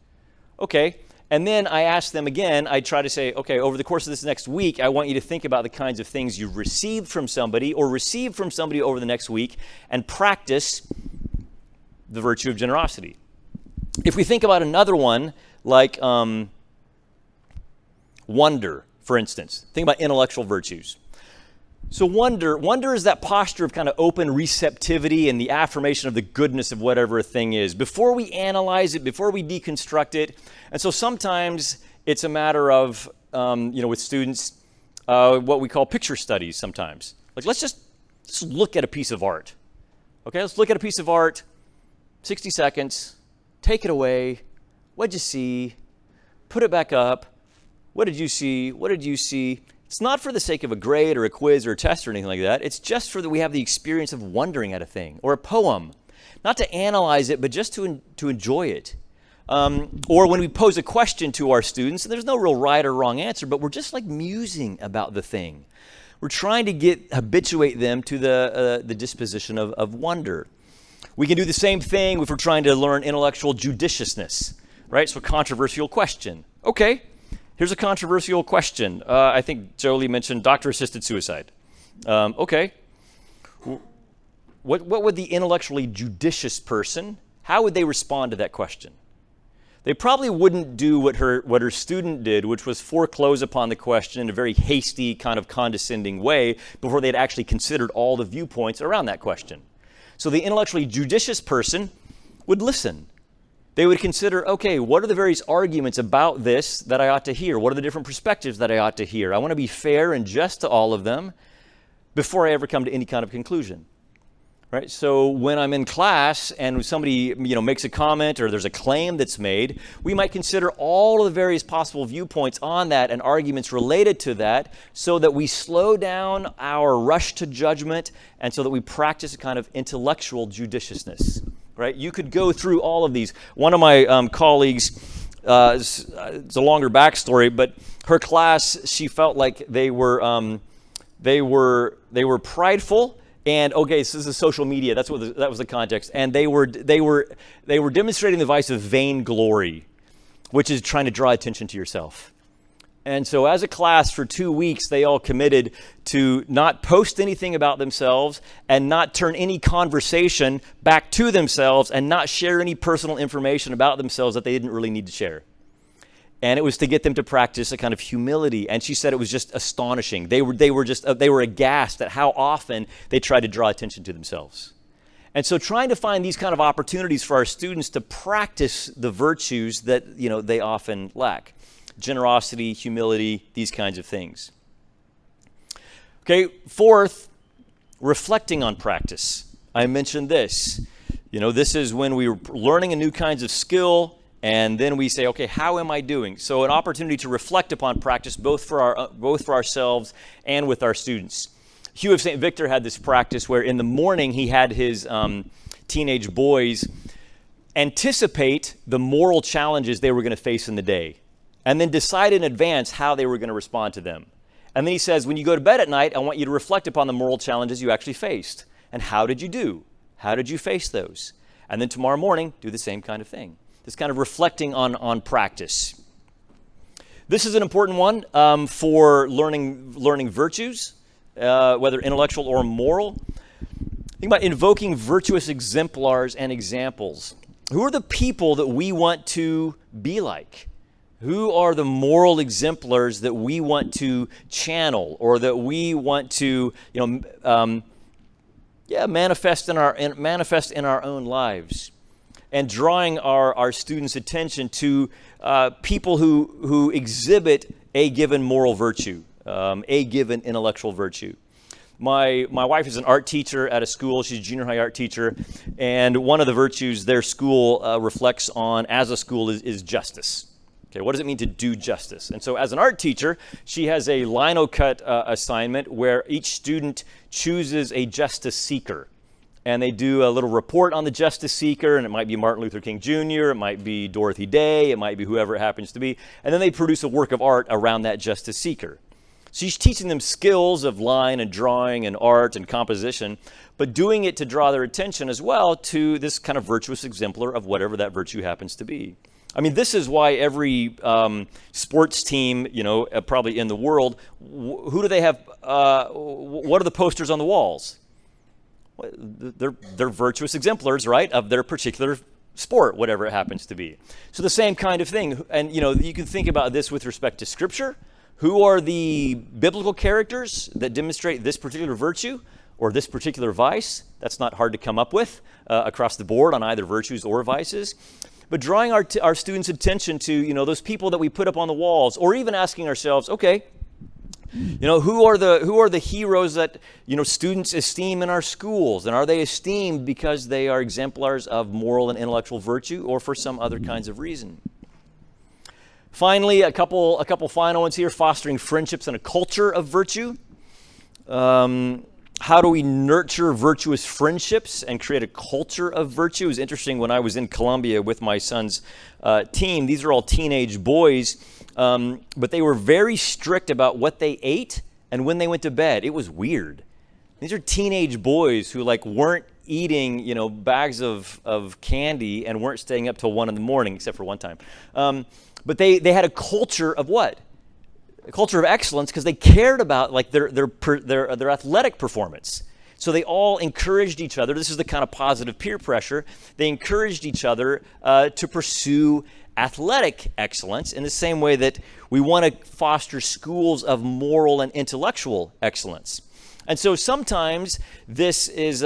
Okay. And then I ask them again, I try to say, okay, over the course of this next week, I want you to think about the kinds of things you've received from somebody or received from somebody over the next week and practice the virtue of generosity. If we think about another one, like wonder, for instance, think about intellectual virtues. So wonder is that posture of kind of open receptivity and the affirmation of the goodness of whatever a thing is before we analyze it, before we deconstruct it. And so sometimes it's a matter of, with students, what we call picture studies sometimes. Like, let's just look at a piece of art. Okay, let's look at a piece of art, 60 seconds, take it away. What'd you see? Put it back up. What did you see? What did you see? It's not for the sake of a grade or a quiz or a test or anything like that. It's just for that we have the experience of wondering at a thing or a poem. Not to analyze it, but just to enjoy it. Or when we pose a question to our students, and there's no real right or wrong answer, but we're just like musing about the thing. We're trying to habituate them to the disposition of wonder. We can do the same thing if we're trying to learn intellectual judiciousness, right? So controversial question. Okay. Here's a controversial question. I think Jolie mentioned doctor-assisted suicide. Okay. What would the intellectually judicious person, how would they respond to that question? They probably wouldn't do what her student did, which was foreclose upon the question in a very hasty, kind of condescending way before they'd actually considered all the viewpoints around that question. So the intellectually judicious person would listen. They would consider, okay, what are the various arguments about this that I ought to hear? What are the different perspectives that I ought to hear? I want to be fair and just to all of them before I ever come to any kind of conclusion. Right? So when I'm in class and somebody makes a comment or there's a claim that's made, we might consider all of the various possible viewpoints on that and arguments related to that so that we slow down our rush to judgment and so that we practice a kind of intellectual judiciousness. Right? You could go through all of these. One of my colleagues, it's a longer backstory, but her class, she felt like they were prideful. And okay, so this is social media. That was the context. And they were demonstrating the vice of vainglory, which is trying to draw attention to yourself. And so as a class for 2 weeks, they all committed to not post anything about themselves and not turn any conversation back to themselves and not share any personal information about themselves that they didn't really need to share. And it was to get them to practice a kind of humility. And she said it was just astonishing. They were aghast at how often they tried to draw attention to themselves. And so trying to find these kind of opportunities for our students to practice the virtues that they often lack. Generosity, humility, these kinds of things. Okay, fourth, reflecting on practice. I mentioned this. This is when we're learning a new kinds of skill, and then we say, okay, how am I doing? So an opportunity to reflect upon practice, both for ourselves and with our students. Hugh of St. Victor had this practice where in the morning he had his teenage boys anticipate the moral challenges they were going to face in the day, and then decide in advance how they were going to respond to them. And then he says, when you go to bed at night, I want you to reflect upon the moral challenges you actually faced. And how did you do? How did you face those? And then tomorrow morning, do the same kind of thing. This kind of reflecting on practice. This is an important one for learning virtues, whether intellectual or moral. Think about invoking virtuous exemplars and examples. Who are the people that we want to be like? Who are the moral exemplars that we want to channel, or that we want to, manifest in our own lives? And drawing our students' attention to people who exhibit a given moral virtue, a given intellectual virtue. My wife is an art teacher at a school. She's a junior high art teacher. And one of the virtues their school reflects on as a school is justice. Okay, what does it mean to do justice? And so as an art teacher, she has a lino-cut assignment where each student chooses a justice seeker. And they do a little report on the justice seeker, and it might be Martin Luther King Jr., it might be Dorothy Day, it might be whoever it happens to be. And then they produce a work of art around that justice seeker. So she's teaching them skills of line and drawing and art and composition, but doing it to draw their attention as well to this kind of virtuous exemplar of whatever that virtue happens to be. I mean, this is why every sports team, probably in the world, who do they have? What are the posters on the walls? They're virtuous exemplars, right, of their particular sport, whatever it happens to be. So the same kind of thing. And, you can think about this with respect to Scripture. Who are the biblical characters that demonstrate this particular virtue or this particular vice? That's not hard to come up with across the board on either virtues or vices. But drawing our students' attention to, those people that we put up on the walls, or even asking ourselves, okay, who are the heroes that, students esteem in our schools? And are they esteemed because they are exemplars of moral and intellectual virtue, or for some other kinds of reason? Finally, a couple final ones here: fostering friendships and a culture of virtue. How do we nurture virtuous friendships and create a culture of virtue? It was interesting when I was in Colombia with my son's team. These are all teenage boys, but they were very strict about what they ate and when they went to bed. It was weird. These are teenage boys who weren't eating bags of candy and weren't staying up till 1 a.m, except for one time. But they had a culture of what? A culture of excellence, because they cared about their athletic performance. So they all encouraged each other. This is the kind of positive peer pressure. They encouraged each other to pursue athletic excellence in the same way that we want to foster schools of moral and intellectual excellence. And so sometimes this is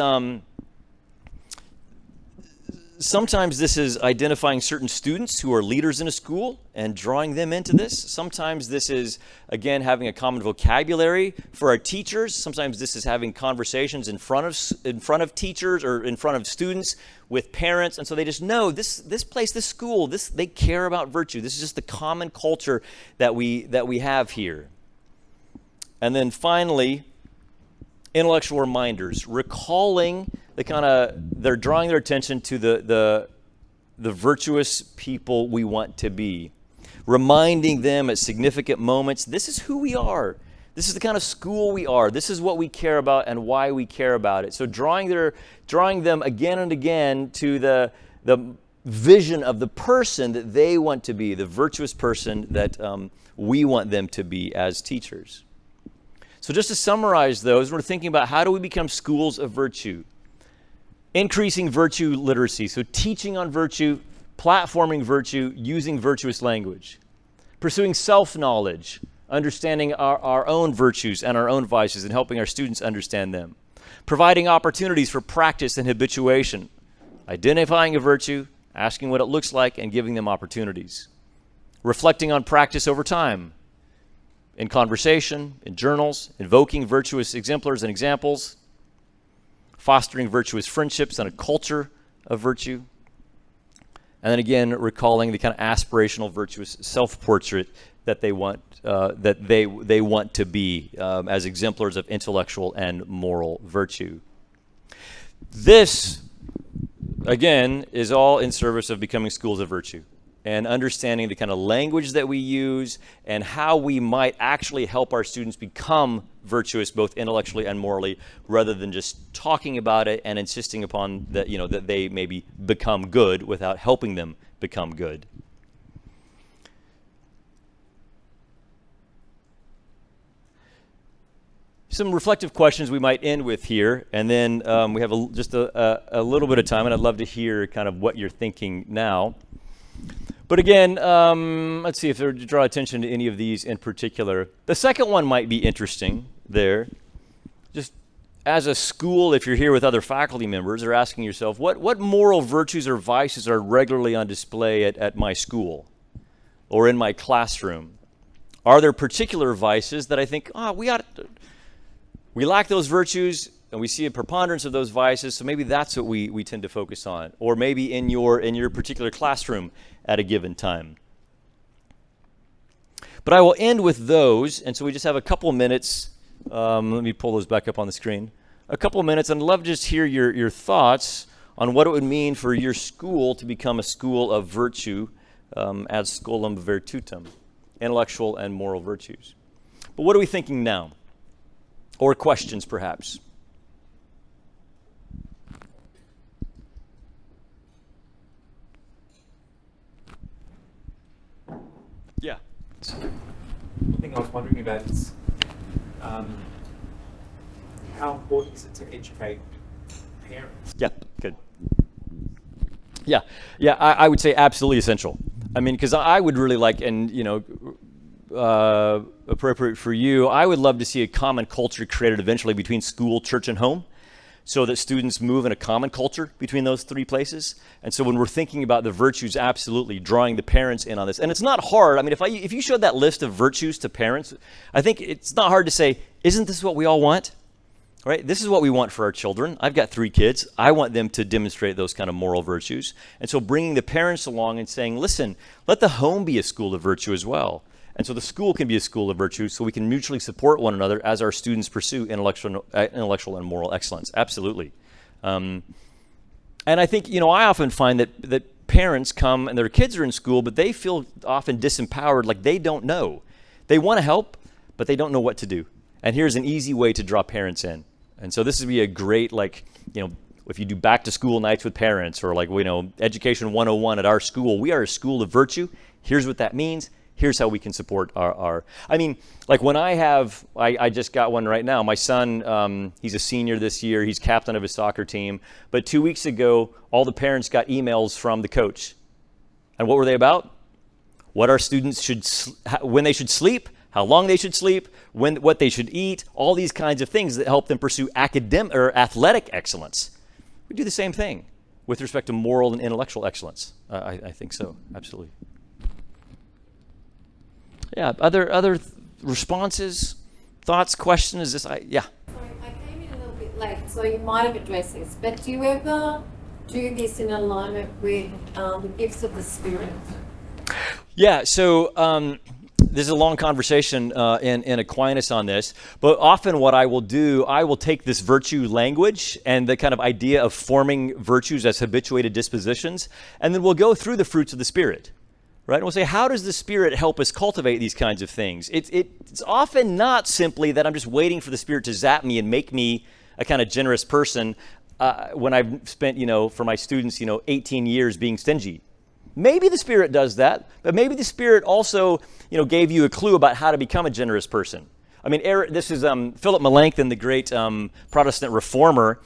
identifying certain students who are leaders in a school and drawing them into this. Sometimes this is, again, having a common vocabulary for our teachers. Sometimes this is having conversations in front of teachers or in front of students with parents. And so they just know this place, this school, they care about virtue. This is just the common culture that we have here. And then finally, intellectual reminders, recalling they're drawing their attention to the virtuous people we want to be, reminding them at significant moments, this is who we are. This is the kind of school we are. This is what we care about and why we care about it. So drawing them again and again to the vision of the person that they want to be, the virtuous person that we want them to be as teachers. So just to summarize those, we're thinking about how do we become schools of virtue. Increasing virtue literacy, so teaching on virtue, platforming virtue, using virtuous language. Pursuing self-knowledge, understanding our own virtues and our own vices and helping our students understand them. Providing opportunities for practice and habituation. Identifying a virtue, asking what it looks like, and giving them opportunities. Reflecting on practice over time. In conversation, in journals, invoking virtuous exemplars and examples. Fostering virtuous friendships and a culture of virtue. And then again, recalling the kind of aspirational virtuous self-portrait that they want to be as exemplars of intellectual and moral virtue. This, again, is all in service of becoming schools of virtue and understanding the kind of language that we use and how we might actually help our students become virtuous both intellectually and morally, rather than just talking about it and insisting upon that they maybe become good without helping them become good. some reflective questions we might end with here, and then we have just a little bit of time, and I'd love to hear kind of what you're thinking now. But again, let's see if they're to draw attention to any of these in particular. The second one might be interesting there. Just as a school, if you're here with other faculty members, are asking yourself, what moral virtues or vices are regularly on display at my school or in my classroom? Are there particular vices that I think, we lack those virtues and we see a preponderance of those vices, so maybe that's what we tend to focus on, or maybe in your particular classroom at a given time. But I will end with those, and so we just have a couple minutes. Let me pull those back up on the screen. A couple of minutes, and I'd love to just hear your thoughts on what it would mean for your school to become a school of virtue, as Scholam Virtutum, intellectual and moral virtues. But what are we thinking now? Or questions, perhaps? Yeah. One thing I was wondering about is how important is it to educate parents? Yeah, good. Yeah, I would say absolutely essential. I mean, because I would really like, and appropriate for you, I would love to see a common culture created eventually between school, church, and home, so that students move in a common culture between those three places. And so when we're thinking about the virtues, absolutely drawing the parents in on this. And it's not hard. I mean, if you showed that list of virtues to parents, I think it's not hard to say, isn't this what we all want? Right? This is what we want for our children. I've got 3 kids. I want them to demonstrate those kind of moral virtues. And so bringing the parents along and saying, listen, let the home be a school of virtue as well. And so the school can be a school of virtue, so we can mutually support one another as our students pursue intellectual and moral excellence. Absolutely. And I think, I often find that parents come and their kids are in school, but they feel often disempowered, like they don't know. They want to help, but they don't know what to do. And here's an easy way to draw parents in. And so this would be a great, if you do back to school nights with parents, or Education 101 at our school, we are a school of virtue. Here's what that means. Here's how we can support our when I just got one right now. My son, he's a senior this year. He's captain of his soccer team. But 2 weeks ago, all the parents got emails from the coach. And what were they about? What our students when they should sleep, how long they should sleep, what they should eat, all these kinds of things that help them pursue academic or athletic excellence. We do the same thing with respect to moral and intellectual excellence. I think so, absolutely. Yeah, other responses, thoughts, questions? Yeah. Sorry, I came in a little bit late, so you might have addressed this, but do you ever do this in alignment with the gifts of the Spirit? Yeah, so this is a long conversation in Aquinas on this, but often what I will do, I will take this virtue language and the kind of idea of forming virtues as habituated dispositions, and then we'll go through the fruits of the Spirit. Right? And we'll say, how does the Spirit help us cultivate these kinds of things? It's often not simply that I'm just waiting for the Spirit to zap me and make me a kind of generous person when I've spent, for my students, 18 years being stingy. Maybe the Spirit does that, but maybe the Spirit also, gave you a clue about how to become a generous person. I mean, this is Philip Melanchthon, the great Protestant reformer.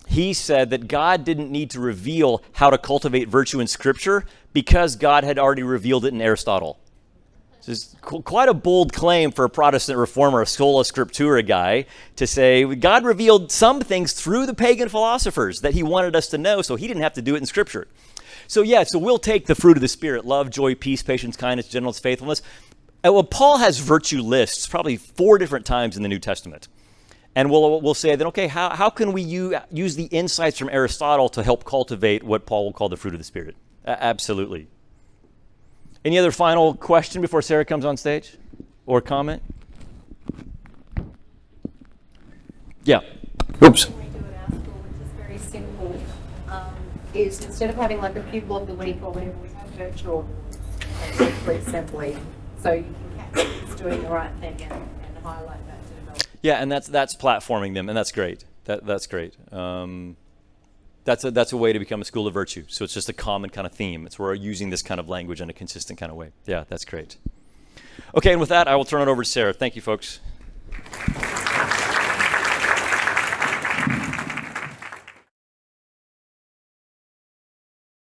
He said that God didn't need to reveal how to cultivate virtue in Scripture because God had already revealed it in Aristotle. This is quite a bold claim for a Protestant reformer, a sola scriptura guy, to say God revealed some things through the pagan philosophers that he wanted us to know, so he didn't have to do it in Scripture. So we'll take the fruit of the Spirit: love, joy, peace, patience, kindness, gentleness, faithfulness. And Paul has virtue lists probably 4 different times in the New Testament. And we'll say then, okay, how can we use the insights from Aristotle to help cultivate what Paul will call the fruit of the Spirit? Absolutely. Any other final question before Sarah comes on stage? Or comment? Yeah. Oops. What we do at our school, which is very simple, is instead of having like a pupil of the week or whatever, we have virtual assembly, so you can catch who's doing the right thing and highlight that to develop. Yeah, and that's platforming them, and that's great. That's great. That's a way to become a school of virtue. So it's just a common kind of theme. It's where we're using this kind of language in a consistent kind of way. Yeah, that's great. Okay, and with that, I will turn it over to Sarah. Thank you, folks.